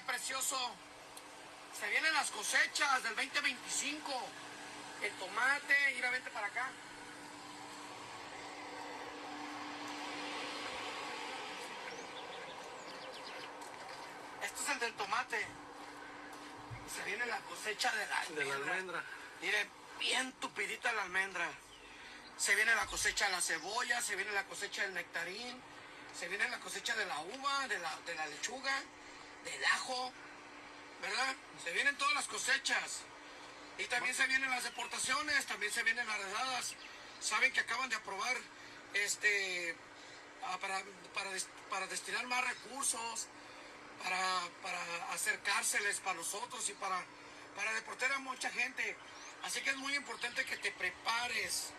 precioso. Se vienen las cosechas del 2025. El tomate, mira, vente para acá. Este es el del tomate. Se viene la cosecha de la almendra. Mire, bien tupidita la almendra. Se viene la cosecha de la cebolla, se viene la cosecha del nectarín, se viene la cosecha de la uva, de la lechuga, del ajo, ¿verdad? Se vienen todas las cosechas. Y también se vienen las deportaciones, también se vienen las redadas. Saben que acaban de aprobar para destinar más recursos, para hacer cárceles para nosotros y para deportar a mucha gente. Así que es muy importante que te prepares.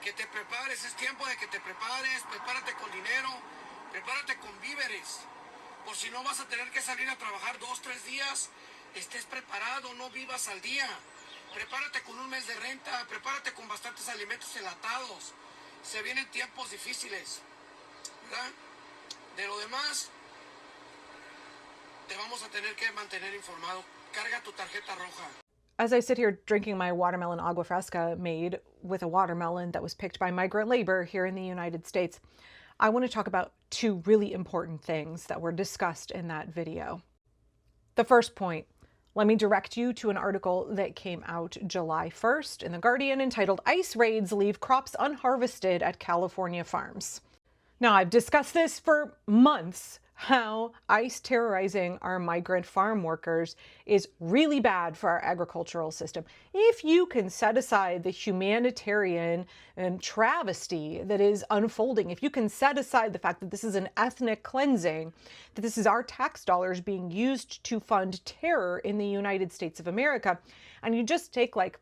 Es tiempo de que te prepares, prepárate con dinero, prepárate con víveres. Por si no vas a tener que salir a trabajar 2-3 días, estés preparado, no vivas al día. Prepárate con un mes de renta, prepárate con bastantes alimentos enlatados. Se vienen tiempos difíciles, ¿verdad? De lo demás, te vamos a tener que mantener informado. Carga tu tarjeta roja. As I sit here drinking my watermelon agua fresca made with a watermelon that was picked by migrant labor here in the United States, I want to talk about two really important things that were discussed in that video. The first point, let me direct you to an article that came out July 1st in The Guardian entitled "ICE Raids Leave Crops Unharvested at California Farms." Now, I've discussed this for months, how ICE terrorizing our migrant farm workers is really bad for our agricultural system. If you can set aside the humanitarian travesty that is unfolding, if you can set aside the fact that this is an ethnic cleansing, that this is our tax dollars being used to fund terror in the United States of America, and you just take like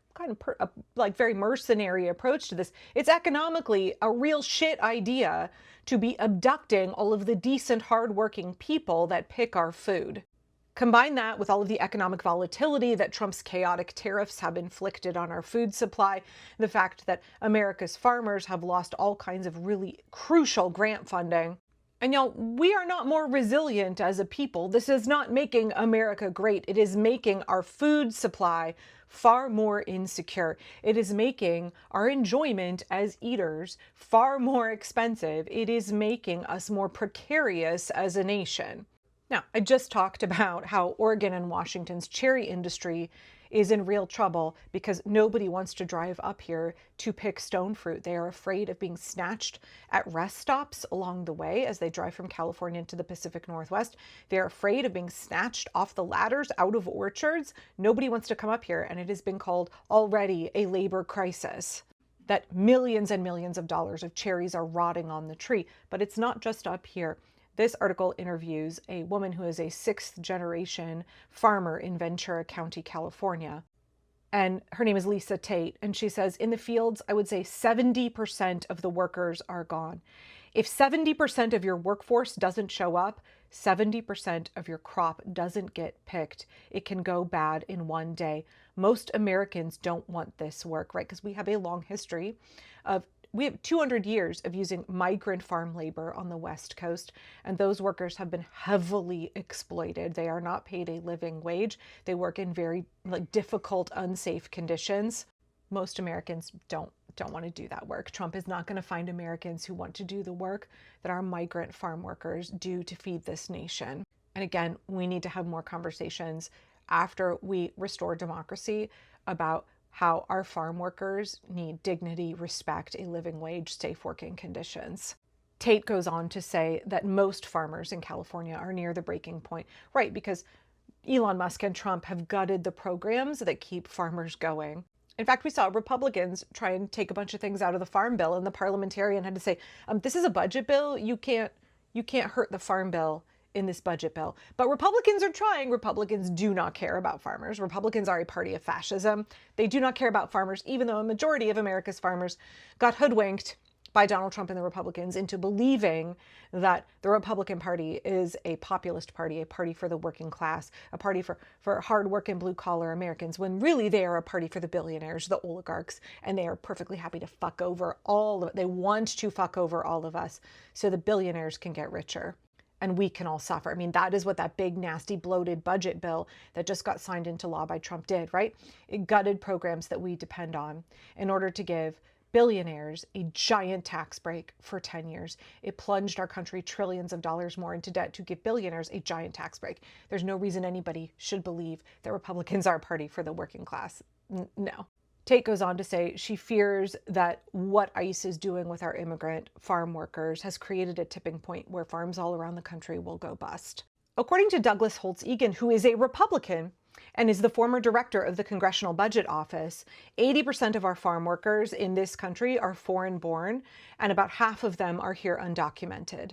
very mercenary approach to this, it's economically a real shit idea to be abducting all of the decent, hardworking people that pick our food. Combine that with all of the economic volatility that Trump's chaotic tariffs have inflicted on our food supply, the fact that America's farmers have lost all kinds of really crucial grant funding. And y'all, we are not more resilient as a people. This is not making America great. It is making our food supply far more insecure. It is making our enjoyment as eaters far more expensive. It is making us more precarious as a nation. Now, I just talked about how Oregon and Washington's cherry industry is in real trouble because nobody wants to drive up here to pick stone fruit. They are afraid of being snatched at rest stops along the way as they drive from California to the Pacific Northwest. They're afraid of being snatched off the ladders out of orchards. Nobody wants to come up here, and it has been called already a labor crisis. That millions and millions of dollars of cherries are rotting on the tree. But it's not just up here. This article interviews a woman who is a 6th-generation farmer in Ventura County, California. And her name is Lisa Tate. And she says, in the fields, I would say 70% of the workers are gone. If 70% of your workforce doesn't show up, 70% of your crop doesn't get picked. It can go bad in one day. Most Americans don't want this work, right? Because we have a long history of We have 200 years of using migrant farm labor on the West Coast, and those workers have been heavily exploited. They are not paid a living wage. They work in very difficult, unsafe conditions. Most Americans don't want to do that work. Trump is not going to find Americans who want to do the work that our migrant farm workers do to feed this nation. And again, we need to have more conversations after we restore democracy about how our farm workers need dignity, respect, a living wage, safe working conditions. Tate goes on to say that most farmers in California are near the breaking point, right? Because Elon Musk and Trump have gutted the programs that keep farmers going. In fact, we saw Republicans try and take a bunch of things out of the farm bill, and the parliamentarian had to say, this is a budget bill. You can't hurt the farm bill in this budget bill. But Republicans are trying. Republicans do not care about farmers. Republicans are a party of fascism. They do not care about farmers, even though a majority of America's farmers got hoodwinked by Donald Trump and the Republicans into believing that the Republican Party is a populist party, a party for the working class, a party for hard-working blue-collar Americans, when really they are a party for the billionaires, the oligarchs, and they are perfectly happy to fuck over all of it. They want to fuck over all of us so the billionaires can get richer. and we can all suffer. I mean, that is what that big, nasty, bloated budget bill that just got signed into law by Trump did, right? It gutted programs that we depend on in order to give billionaires a giant tax break for 10 years. It plunged our country trillions of dollars more into debt to give billionaires a giant tax break. There's no reason anybody should believe that Republicans are a party for the working class. No. Tate goes on to say she fears that what ICE is doing with our immigrant farm workers has created a tipping point where farms all around the country will go bust. According to Douglas Holtz-Egan, who is a Republican and is the former director of the Congressional Budget Office, 80% of our farm workers in this country are foreign-born, and about half of them are here undocumented.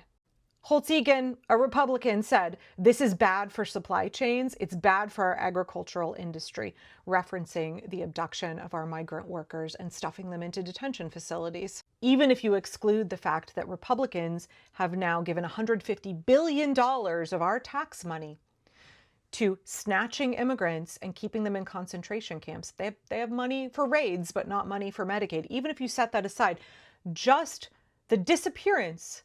Holtz-Egan, a Republican, said, "This is bad for supply chains. It's bad for our agricultural industry," referencing the abduction of our migrant workers and stuffing them into detention facilities. Even if you exclude the fact that Republicans have now given $150 billion of our tax money to snatching immigrants and keeping them in concentration camps. They have money for raids, but not money for Medicaid. Even if you set that aside, just the disappearance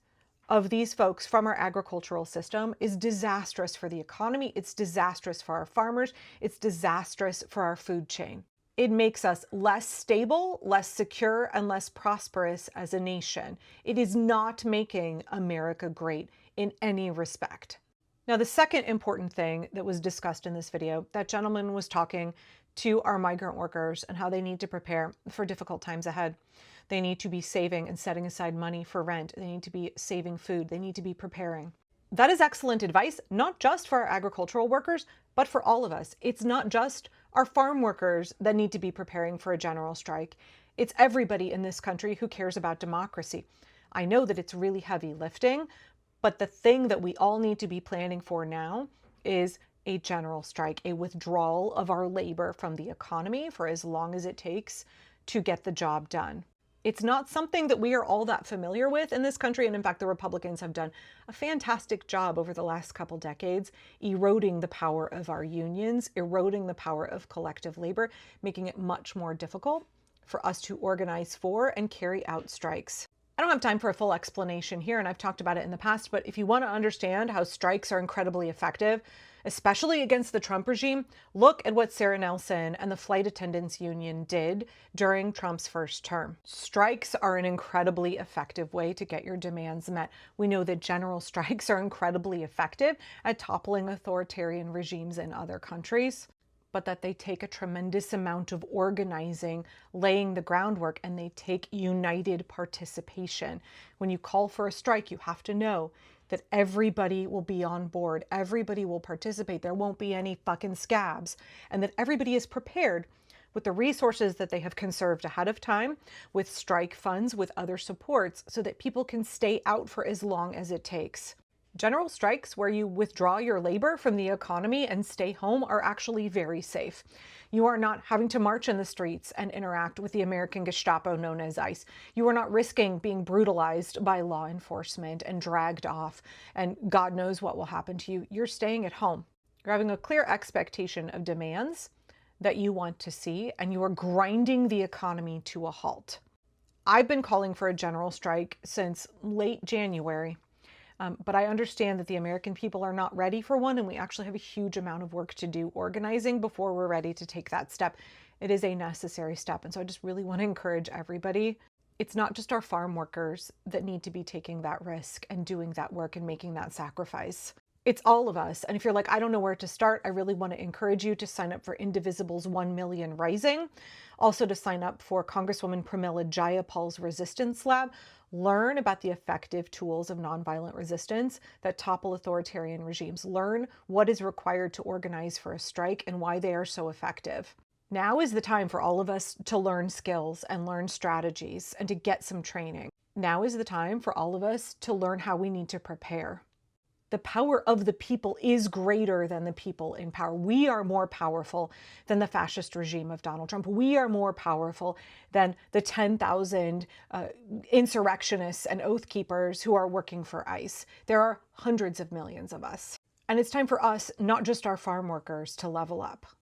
of these folks from our agricultural system is disastrous for the economy. It's disastrous for our farmers. It's disastrous for our food chain. It makes us less stable, less secure, and less prosperous as a nation. It is not making America great in any respect. Now, the second important thing that was discussed in this video, that gentleman was talking to our migrant workers and how they need to prepare for difficult times ahead. They need to be saving and setting aside money for rent. They need to be saving food. They need to be preparing. That is excellent advice, not just for our agricultural workers, but for all of us. It's not just our farm workers that need to be preparing for a general strike. It's everybody in this country who cares about democracy. I know that it's really heavy lifting, but the thing that we all need to be planning for now is a general strike, a withdrawal of our labor from the economy for as long as it takes to get the job done. It's not something that we are all that familiar with in this country. And in fact, the Republicans have done a fantastic job over the last couple decades, eroding the power of our unions, eroding the power of collective labor, making it much more difficult for us to organize for and carry out strikes. I don't have time for a full explanation here, and I've talked about it in the past, but if you want to understand how strikes are incredibly effective, especially against the Trump regime, look at what Sarah Nelson and the flight attendants union did during Trump's first term. Strikes are an incredibly effective way to get your demands met. We know that general strikes are incredibly effective at toppling authoritarian regimes in other countries, but that they take a tremendous amount of organizing, laying the groundwork, and they take united participation. When you call for a strike, you have to know that everybody will be on board, everybody will participate, there won't be any fucking scabs, and that everybody is prepared with the resources that they have conserved ahead of time, with strike funds, with other supports, so that people can stay out for as long as it takes. General strikes where you withdraw your labor from the economy and stay home are actually very safe. You are not having to march in the streets and interact with the American Gestapo known as ICE. You are not risking being brutalized by law enforcement and dragged off, and God knows what will happen to you. You're staying at home. You're having a clear expectation of demands that you want to see, and you are grinding the economy to a halt. I've been calling for a general strike since late January. But I understand that the American people are not ready for one, and we actually have a huge amount of work to do organizing before we're ready to take that step. It is a necessary step, and so I just really want to encourage everybody. It's not just our farm workers that need to be taking that risk and doing that work and making that sacrifice. It's all of us. And if you're like, I don't know where to start, I really want to encourage you to sign up for Indivisible's 1 Million Rising. Also to sign up for Congresswoman Pramila Jayapal's Resistance Lab. Learn about the effective tools of nonviolent resistance that topple authoritarian regimes. Learn what is required to organize for a strike and why they are so effective. Now is the time for all of us to learn skills and learn strategies and to get some training. Now is the time for all of us to learn how we need to prepare. The power of the people is greater than the people in power. We are more powerful than the fascist regime of Donald Trump. We are more powerful than the 10,000 insurrectionists and oath keepers who are working for ICE. There are hundreds of millions of us. And it's time for us, not just our farm workers, to level up.